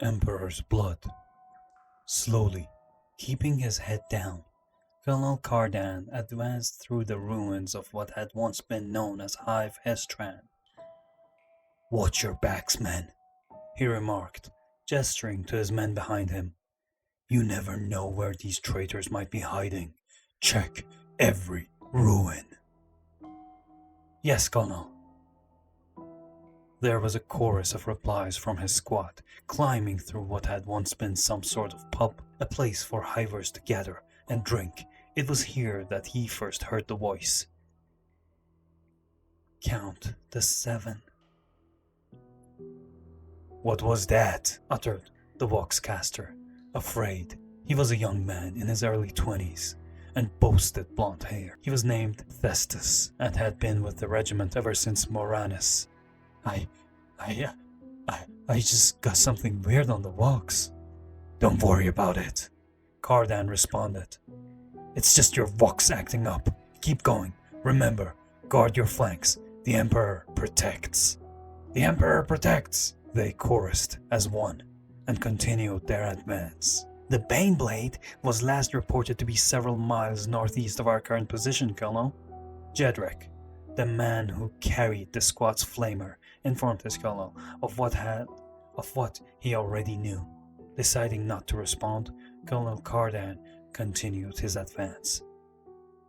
Emperor's blood. Slowly, keeping his head down, Colonel Cardan advanced through the ruins of what had once been known as Hive Hestran. "Watch your backs, men," he remarked, gesturing to his men behind him. "You never know where these traitors might be hiding. Check every ruin." "Yes, Colonel." There was a chorus of replies from his squad, climbing through what had once been some sort of pub, a place for hivers to gather and drink. It was here that he first heard the voice. "Count the 7. "What was that?" uttered the Voxcaster, afraid. He was a young man in his early 20s and boasted blonde hair. He was named Thestus and had been with the regiment ever since Moranus. I just got something weird on the Vox." "Don't worry about it," Cardan responded. "It's just your Vox acting up. Keep going. Remember, guard your flanks. The Emperor protects." "The Emperor protects," they chorused as one, and continued their advance. "The Baneblade was last reported to be several miles northeast of our current position, Colonel." Jedrick, the man who carried the squad's flamer, informed his colonel of what he already knew. Deciding not to respond, Colonel Cardan continued his advance.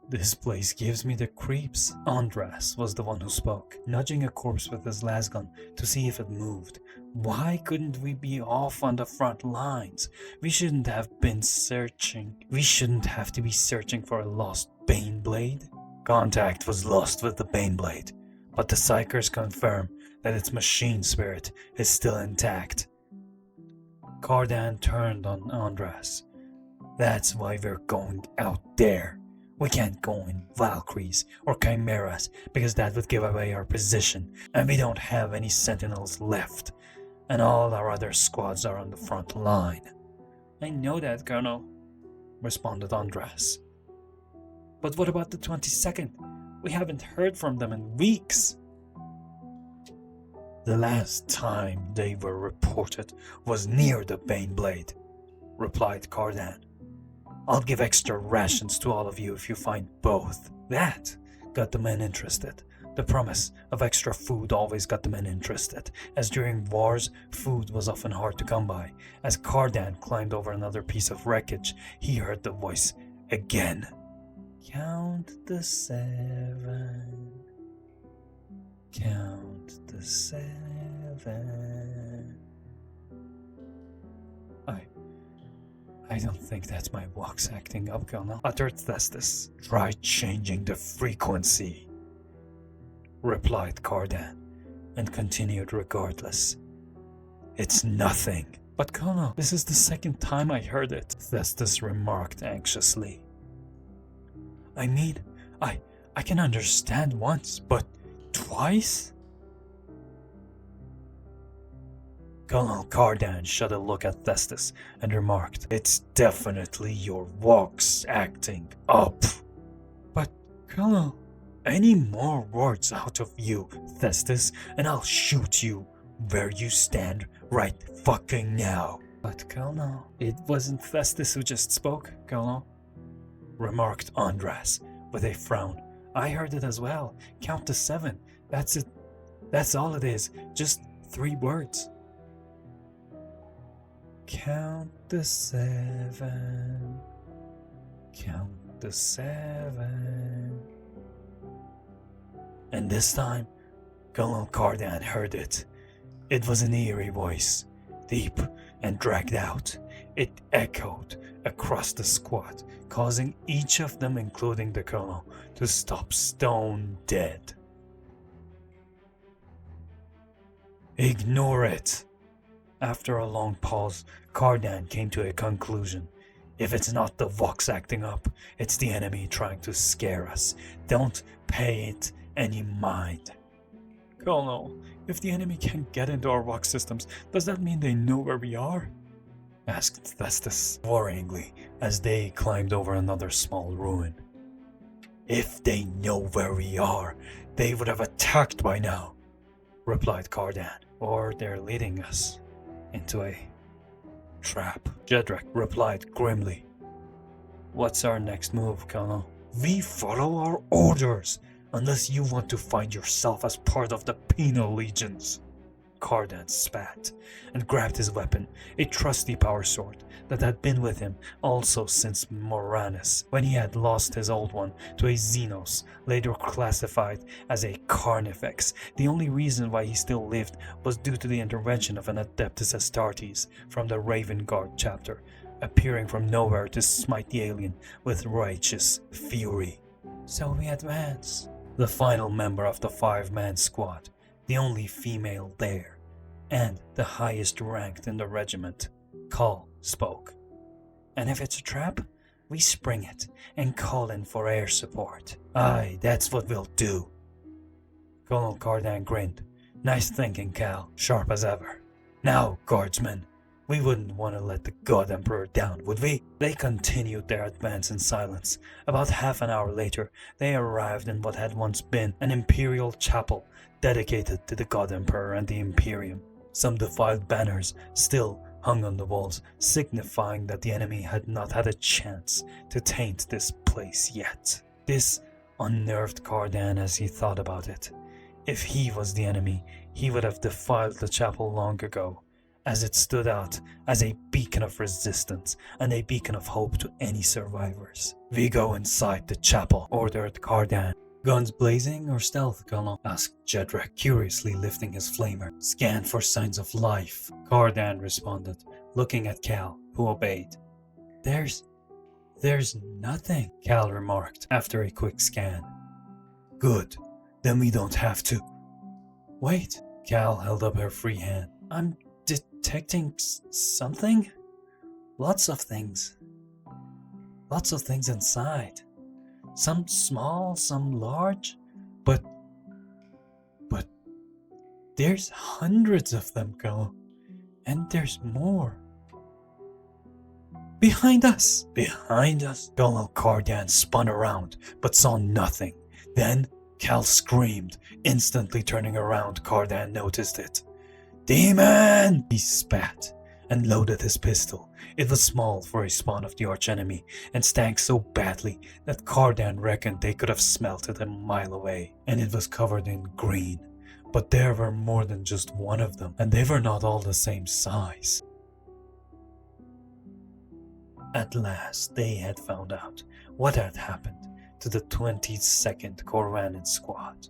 "This place gives me the creeps." Andras was the one who spoke, nudging a corpse with his lasgun to see if it moved. "Why couldn't we be off on the front lines? We shouldn't have to be searching for a lost Baneblade." "Contact was lost with the Baneblade, but the Psychers confirm that its machine spirit is still intact." Cardan turned on Andras. "That's why we're going out there. We can't go in Valkyries or Chimeras because that would give away our position, and we don't have any sentinels left, and all our other squads are on the front line." "I know that, Colonel," responded Andras. "But what about the 22nd? We haven't heard from them in weeks." "The last time they were reported was near the Baneblade," replied Cardan. "I'll give extra rations to all of you if you find both." That got the men interested. The promise of extra food always got the men interested, as during wars, food was often hard to come by. As Cardan climbed over another piece of wreckage, he heard the voice again. "Count the 7. Count the 7. I don't think that's my Vox acting up, Colonel," uttered Thestus. "Try changing the frequency," replied Cardan, and continued regardless. "It's nothing." "But Colonel, this is the second time I heard it," Thestus remarked anxiously. "I mean, I can understand once, but twice?" Colonel Cardan shot a look at Thestus and remarked, "It's definitely your Vox acting up." "But, Colonel..." "Any more words out of you, Thestus, and I'll shoot you where you stand right fucking now." "But, Colonel, it wasn't Thestus who just spoke, Colonel," remarked Andras with a frown. "I heard it as well. Count to 7. That's it. That's all it is. Just 3 words. Count the 7. Count the 7. And this time, Colonel Cardan heard it. It was an eerie voice, deep and dragged out. It echoed across the squad, causing each of them, including the colonel, to stop stone dead. "Ignore it." After a long pause, Cardan came to a conclusion. "If it's not the Vox acting up, it's the enemy trying to scare us. Don't pay it any mind." "Colonel, if the enemy can't get into our Vox systems, does that mean they know where we are?" asked Thestus worryingly as they climbed over another small ruin. "If they know where we are, they would have attacked by now," replied Cardan. "Or they're leading us into a trap, Jedrick replied grimly. What's our next move, Colonel? We follow our orders, unless you want to find yourself as part of the penal legions. Cardan spat and grabbed his weapon, a trusty power sword that had been with him also since Moranus, when he had lost his old one to a Xenos, later classified as a Carnifex. The only reason why he still lived was due to the intervention of an Adeptus Astartes from the Raven Guard chapter, appearing from nowhere to smite the alien with righteous fury. So we advance. The final member of the 5-man squad, the only female there, and the highest ranked in the regiment, Call spoke. And if it's a trap, we spring it and call in for air support. Aye, that's what we'll do. Colonel Cardan grinned. Nice thinking, Cal, sharp as ever. Now, guardsmen, we wouldn't want to let the God Emperor down, would we? They continued their advance in silence. About half an hour later, they arrived in what had once been an imperial chapel dedicated to the God Emperor and the Imperium. Some defiled banners still hung on the walls, signifying that the enemy had not had a chance to taint this place yet. This unnerved Cardan as he thought about it. If he was the enemy, he would have defiled the chapel long ago, as it stood out as a beacon of resistance and a beacon of hope to any survivors. We go inside the chapel, ordered Cardan. Guns blazing or stealth, Colonel? Asked Jedrick, curiously lifting his flamer. Scan for signs of life, Cardan responded, looking at Cal, who obeyed. There's nothing, Cal remarked after a quick scan. Good, then we don't have to. Wait, Cal held up her free hand. I'm detecting something? Lots of things. Lots of things inside. Some small, some large, but there's hundreds of them, Colonel. And there's more. Behind us! Behind us! Colonel Cardan spun around, but saw nothing. Then Cal screamed, instantly turning around. Cardan noticed it. Demon! He spat and loaded his pistol. It was small for a spawn of the archenemy and stank so badly that Cardan reckoned they could have smelt it a mile away. And it was covered in green. But there were more than just one of them, and they were not all the same size. At last they had found out what had happened to the 22nd Corvanin squad.